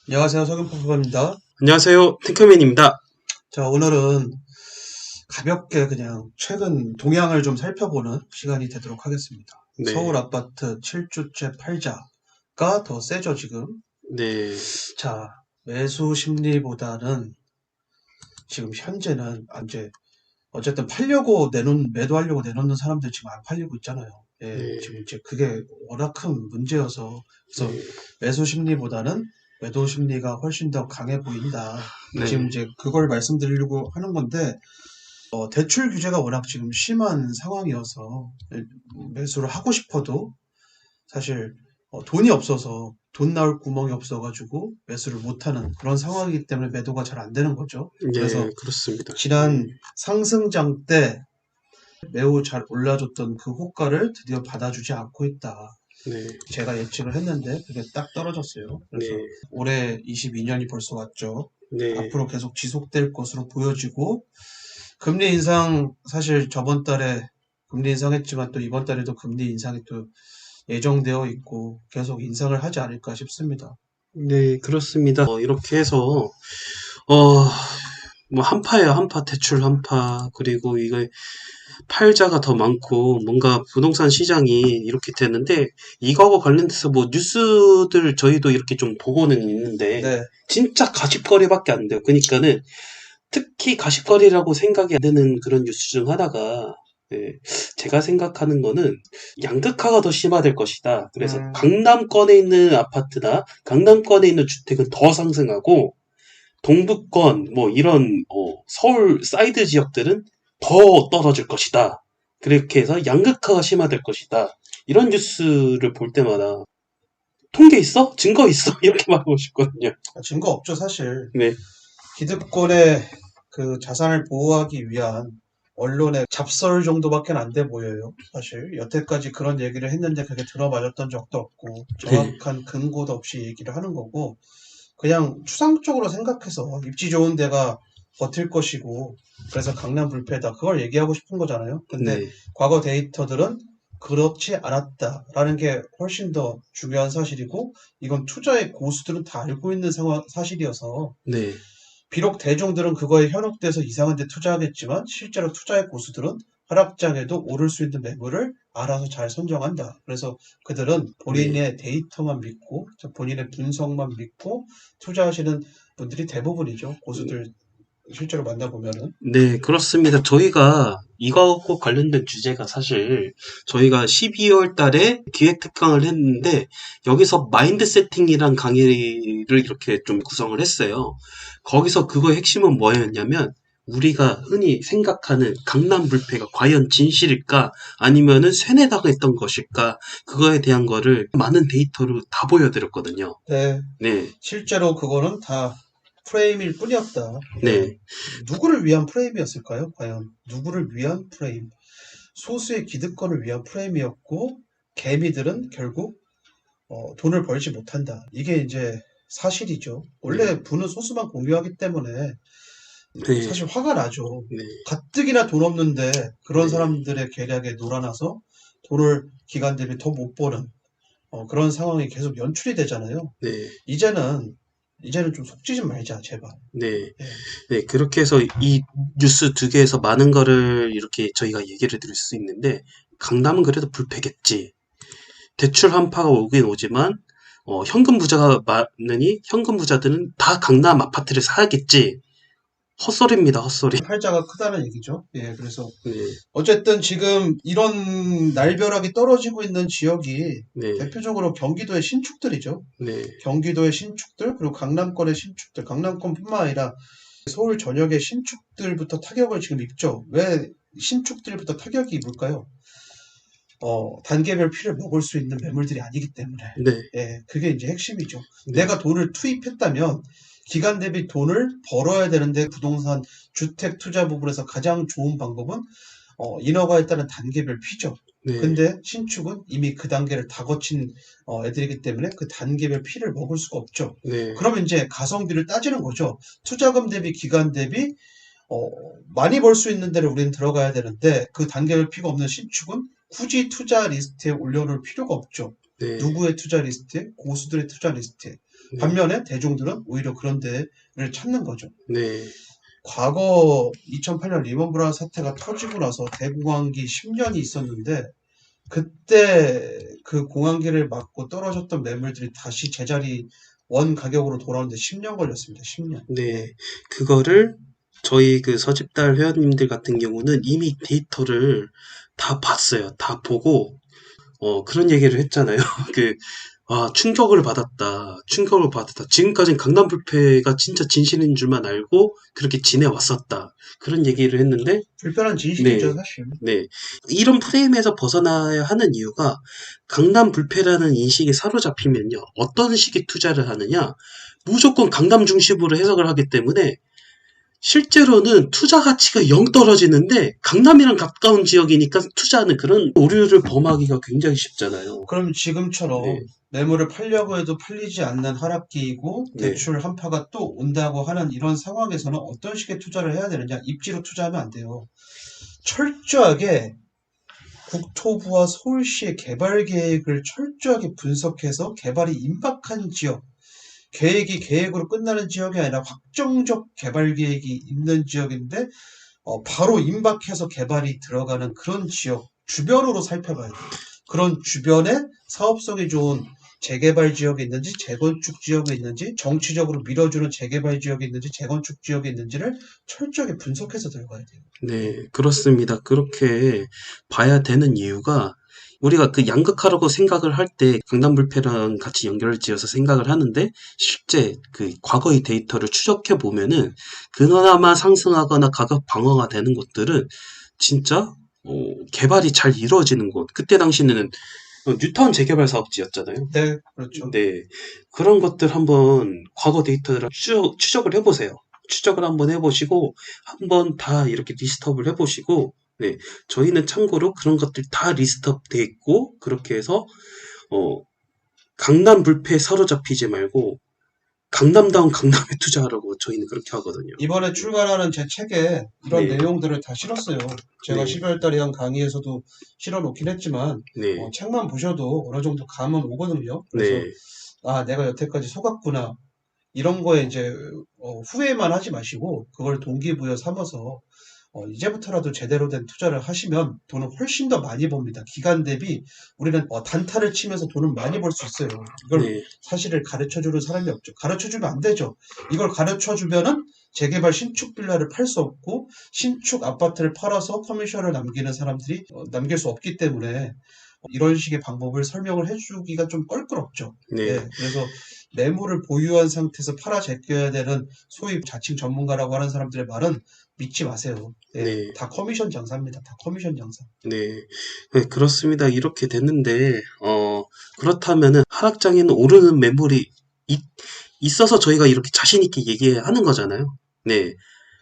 안녕하세요. 석윤포프입니다. 안녕하세요. 탱크맨입니다. 자, 오늘은 가볍게 그냥 최근 동향을 좀 살펴보는 시간이 되도록 하겠습니다. 서울 네, 아파트 7주째 팔자가 더 세죠, 지금. 네, 자, 매수 심리보다는 지금 현재는 이제 어쨌든 매도하려고 내놓는 사람들 지금 안 팔리고 있잖아요. 예, 네, 지금 이제 그게 워낙 큰 문제여서 그래서 네, 매수 심리보다는 매도 심리가 훨씬 더 강해 보인다. 지금 네, 이제 그걸 말씀드리려고 하는 건데 대출 규제가 워낙 지금 심한 상황이어서 매수를 하고 싶어도 사실 돈이 없어서 돈 나올 구멍이 없어가지고 매수를 못하는 그런 상황이기 때문에 매도가 잘 안 되는 거죠. 네, 그래서 그렇습니다. 지난 상승장 때 매우 잘 올라줬던 그 호가를 드디어 받아주지 않고 있다. 네, 제가 예측을 했는데 그게 딱 떨어졌어요. 그래서 네, 올해 22년이 벌써 왔죠. 네, 앞으로 계속 지속될 것으로 보여지고 금리 인상 사실 저번 달에 금리 인상했지만 또 이번 달에도 금리 인상이 또 예정되어 있고 계속 인상을 하지 않을까 싶습니다. 네, 그렇습니다. 이렇게 해서, 어, 뭐, 한파예요, 한파, 대출 한파. 그리고 이거 팔자가 더 많고, 뭔가 부동산 시장이 이렇게 되는데, 이거하고 관련돼서 뭐, 뉴스들 저희도 이렇게 좀 보고는 있는데, 네, 진짜 가십거리밖에 안 돼요. 그러니까는, 특히 가십거리라고 생각이 안 드는 그런 뉴스 중 하나가 예, 제가 생각하는 거는 양극화가 더 심화될 것이다. 그래서 음, 강남권에 있는 아파트나 강남권에 있는 주택은 더 상승하고 동부권 뭐 이런 서울 사이드 지역들은 더 떨어질 것이다. 그렇게 해서 양극화가 심화될 것이다. 이런 뉴스를 볼 때마다 통계 있어? 증거 있어? 이렇게 말하고 싶거든요. 증거 없죠, 사실. 네, 기득권의 그 자산을 보호하기 위한 언론의 잡설 정도밖에 안 돼 보여요, 사실. 여태까지 그런 얘기를 했는데 그게 들어맞았던 적도 없고, 네, 정확한 근거도 없이 얘기를 하는 거고, 그냥 추상적으로 생각해서 입지 좋은 데가 버틸 것이고, 그래서 강남 불패다. 그걸 얘기하고 싶은 거잖아요. 근데 네, 과거 데이터들은 그렇지 않았다라는 게 훨씬 더 중요한 사실이고, 이건 투자의 고수들은 다 알고 있는 사실이어서, 네. 비록 대중들은 그거에 현혹돼서 이상한 데 투자하겠지만 실제로 투자의 고수들은 하락장에도 오를 수 있는 매물을 알아서 잘 선정한다. 그래서 그들은 네. 본인의 데이터만 믿고 본인의 분석만 믿고 투자하시는 분들이 대부분이죠. 고수들 실제로 만나보면은. 네, 그렇습니다. 저희가 이거하고 관련된 주제가 사실 저희가 12월 달에 기획 특강을 했는데 여기서 마인드 세팅이란 강의를 이렇게 좀 구성을 했어요. 거기서 그거의 핵심은 뭐였냐면 우리가 흔히 생각하는 강남 불패가 과연 진실일까 아니면은 쇠뇌당했던 것일까 그거에 대한 거를 많은 데이터로 다 보여드렸거든요. 네, 네, 실제로 그거는 다 프레임일 뿐이었다. 예. 네, 누구를 위한 프레임이었을까요? 과연 누구를 위한 프레임? 소수의 기득권을 위한 프레임이었고 개미들은 결국 돈을 벌지 못한다. 이게 이제 사실이죠. 네, 원래 부는 소수만 공유하기 때문에 네, 사실 화가 나죠. 네, 가뜩이나 돈 없는데 그런 네, 사람들의 계략에 놀아나서 돈을 기관 대비 더 못 버는 그런 상황이 계속 연출이 되잖아요. 네. 이제는 이제는 좀 속지 좀 말자, 제발. 네. 예. 네, 그렇게 해서 이 뉴스 두 개에서 많은 거를 이렇게 저희가 얘기를 드릴 수 있는데, 강남은 그래도 불패겠지. 대출 한파가 오긴 오지만, 현금 부자가 많으니 현금 부자들은 다 강남 아파트를 사야겠지. 헛소리입니다, 헛소리. 팔자가 크다는 얘기죠. 예, 그래서 네, 어쨌든 지금 이런 날벼락이 떨어지고 있는 지역이 네, 대표적으로 경기도의 신축들이죠. 네, 경기도의 신축들, 그리고 강남권의 신축들, 강남권뿐만 아니라 서울 전역의 신축들부터 타격을 지금 입죠. 왜 신축들부터 타격이 입을까요? 단계별 피를 먹을 수 있는 매물들이 아니기 때문에. 네, 예, 그게 이제 핵심이죠. 네, 내가 돈을 투입했다면 기간 대비 돈을 벌어야 되는데 부동산 주택 투자 부분에서 가장 좋은 방법은 인허가에 따른 단계별 피죠. 네, 근데 신축은 이미 그 단계를 다 거친 애들이기 때문에 그 단계별 피를 먹을 수가 없죠. 네, 그러면 이제 가성비를 따지는 거죠. 투자금 대비 기간 대비 어, 많이 벌 수 있는 데를 우리는 들어가야 되는데 그 단계별 피가 없는 신축은 굳이 투자 리스트에 올려놓을 필요가 없죠. 네, 누구의 투자 리스트에? 고수들의 투자 리스트에. 네. 반면에 대중들은 오히려 그런 데를 찾는 거죠. 네. 과거 2008년 리먼 브라더스 사태가 터지고 나서 대공황기 10년이 있었는데 그때 그 공황기를 맞고 떨어졌던 매물들이 다시 제자리 원 가격으로 돌아오는데 10년 걸렸습니다. 10년. 네. 그거를 저희 그 서집달 회원님들 같은 경우는 이미 데이터를 다 봤어요. 다 보고 그런 얘기를 했잖아요. 충격을 받았다. 충격을 받았다. 지금까지는 강남 불패가 진짜 진실인 줄만 알고 그렇게 지내왔었다. 그런 얘기를 했는데, 불편한 진실이죠, 네, 사실. 네. 이런 프레임에서 벗어나야 하는 이유가 강남 불패라는 인식이 사로잡히면요. 어떤 식의 투자를 하느냐? 무조건 강남 중심으로 해석을 하기 때문에 실제로는 투자 가치가 영 떨어지는데 강남이랑 가까운 지역이니까 투자하는 그런 오류를 범하기가 굉장히 쉽잖아요. 그럼 지금처럼 네, 매물을 팔려고 해도 팔리지 않는 하락기이고 네, 대출 한파가 또 온다고 하는 이런 상황에서는 어떤 식의 투자를 해야 되느냐? 입지로 투자하면 안 돼요. 철저하게 국토부와 서울시의 개발 계획을 철저하게 분석해서 개발이 임박한 지역, 계획이 계획으로 끝나는 지역이 아니라 확정적 개발 계획이 있는 지역인데 바로 임박해서 개발이 들어가는 그런 지역 주변으로 살펴봐야 돼요. 그런 주변에 사업성이 좋은 재개발 지역이 있는지 재건축 지역이 있는지 정치적으로 밀어주는 재개발 지역이 있는지 재건축 지역이 있는지를 철저하게 분석해서 들어가야 돼요. 네, 그렇습니다. 그렇게 봐야 되는 이유가 우리가 그 양극화라고 생각을 할 때 강남 불패랑 같이 연결을 지어서 생각을 하는데 실제 그 과거의 데이터를 추적해 보면은 그나마 상승하거나 가격 방어가 되는 곳들은 진짜 개발이 잘 이루어지는 곳. 그때 당시에는 뉴타운 재개발 사업지였잖아요. 네, 그렇죠. 네. 그런 것들 한번 과거 데이터를 추적을 해보세요. 추적을 한번 해보시고, 한번 다 이렇게 리스트업을 해보시고, 네. 저희는 참고로 그런 것들 다 리스트업 돼 있고, 그렇게 해서, 강남 불패에 사로잡히지 말고, 강남다운 강남에 투자하라고 저희는 그렇게 하거든요. 이번에 출간하는 제 책에 이런 네. 내용들을 다 실었어요. 제가 네. 12월 달에 한 강의에서도 실어놓긴 했지만 네. 책만 보셔도 어느 정도 감은 오거든요. 그래서 네. 내가 여태까지 속았구나. 이런 거에 이제 후회만 하지 마시고 그걸 동기부여 삼아서 이제부터라도 제대로 된 투자를 하시면 돈을 훨씬 더 많이 법니다. 기간 대비 우리는 단타를 치면서 돈을 많이 벌 수 있어요. 이걸 네. 사실을 가르쳐주는 사람이 없죠. 가르쳐주면 안 되죠. 이걸 가르쳐주면은 재개발 신축 빌라를 팔 수 없고 신축 아파트를 팔아서 커미션을 남기는 사람들이 남길 수 없기 때문에 이런 식의 방법을 설명을 해주기가 좀 껄끄럽죠. 네. 네, 그래서 매물을 보유한 상태에서 팔아 제껴야 되는 소위 자칭 전문가라고 하는 사람들의 말은 믿지 마세요. 네, 네. 다 커미션 장사입니다. 다 커미션 장사. 네. 네, 그렇습니다. 이렇게 됐는데, 그렇다면은 하락장에는 오르는 매물이 있어서 저희가 이렇게 자신있게 얘기하는 거잖아요. 네.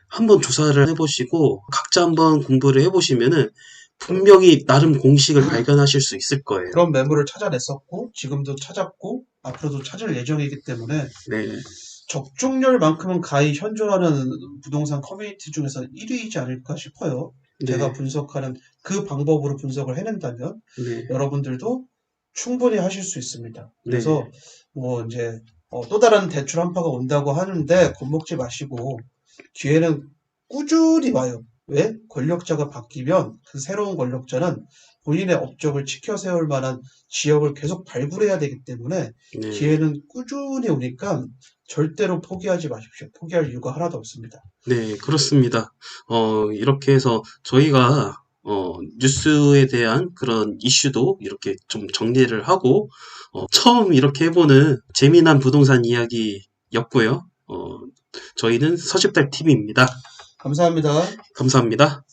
한번 조사를 해보시고, 각자 한번 공부를 해보시면은, 분명히 나름 공식을 발견하실 수 있을 거예요. 그런 매물을 찾아냈었고 지금도 찾았고 앞으로도 찾을 예정이기 때문에 네. 적중률만큼은 가히 현존하는 부동산 커뮤니티 중에서 1위이지 않을까 싶어요. 제가 네. 분석하는 그 방법으로 분석을 해낸다면 네. 여러분들도 충분히 하실 수 있습니다. 네. 그래서 뭐 이제 또 다른 대출 한파가 온다고 하는데 겁먹지 마시고 기회는 꾸준히 와요. 왜? 권력자가 바뀌면 그 새로운 권력자는 본인의 업적을 지켜 세울 만한 지역을 계속 발굴해야 되기 때문에 네. 기회는 꾸준히 오니까 절대로 포기하지 마십시오. 포기할 이유가 하나도 없습니다. 네, 그렇습니다. 이렇게 해서 저희가 뉴스에 대한 그런 이슈도 이렇게 좀 정리를 하고 처음 이렇게 해보는 재미난 부동산 이야기였고요. 저희는 서집달 TV입니다. 감사합니다. 감사합니다.